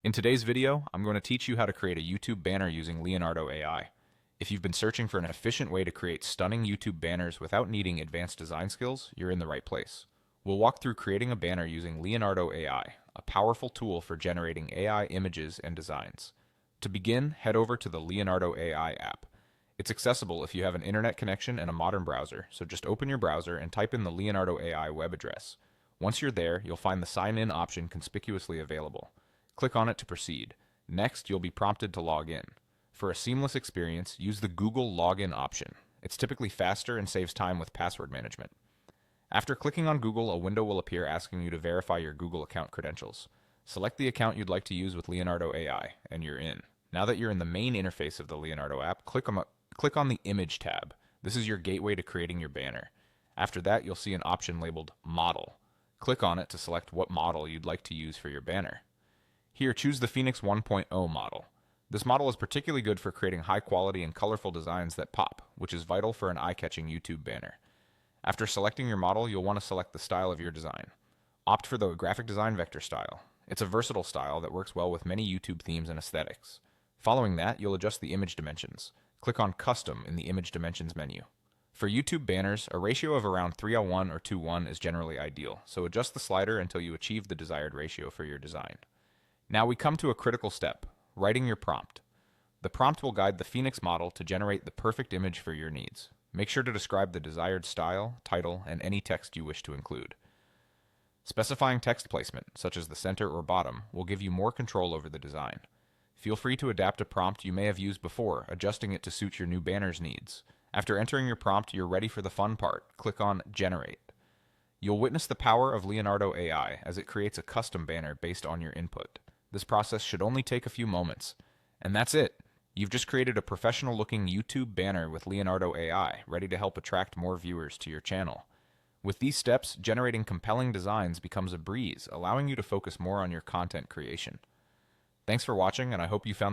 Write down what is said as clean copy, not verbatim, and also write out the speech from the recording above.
In today's video, I'm going to teach you how to create a YouTube banner using Leonardo AI. If you've been searching for an efficient way to create stunning YouTube banners without needing advanced design skills, you're in the right place. We'll walk through creating a banner using Leonardo AI, a powerful tool for generating AI images and designs. To begin, head over to the Leonardo AI app. It's accessible if you have an internet connection and a modern browser, so just open your browser and type in the Leonardo AI web address. Once you're there, you'll find the sign in option conspicuously available. Click on it to proceed. Next, you'll be prompted to log in. For a seamless experience, use the Google login option. It's typically faster and saves time with password management. After clicking on Google, a window will appear asking you to verify your Google account credentials. Select the account you'd like to use with Leonardo AI, and you're in. Now that you're in the main interface of the Leonardo app, click on the Image tab. This is your gateway to creating your banner. After that, you'll see an option labeled Model. Click on it to select what model you'd like to use for your banner. Here, choose the Phoenix 1.0 model. This model is particularly good for creating high quality and colorful designs that pop, which is vital for an eye-catching YouTube banner. After selecting your model, you'll want to select the style of your design. Opt for the graphic design vector style. It's a versatile style that works well with many YouTube themes and aesthetics. Following that, you'll adjust the image dimensions. Click on Custom in the Image Dimensions menu. For YouTube banners, a ratio of around 3:1 or 2:1 is generally ideal, so adjust the slider until you achieve the desired ratio for your design. Now we come to a critical step, writing your prompt. The prompt will guide the Phoenix model to generate the perfect image for your needs. Make sure to describe the desired style, title, and any text you wish to include. Specifying text placement, such as the center or bottom, will give you more control over the design. Feel free to adapt a prompt you may have used before, adjusting it to suit your new banner's needs. After entering your prompt, you're ready for the fun part. Click on Generate. You'll witness the power of Leonardo AI as it creates a custom banner based on your input. This process should only take a few moments. And that's it. You've just created a professional-looking YouTube banner with Leonardo AI, ready to help attract more viewers to your channel. With these steps, generating compelling designs becomes a breeze, allowing you to focus more on your content creation. Thanks for watching, and I hope you found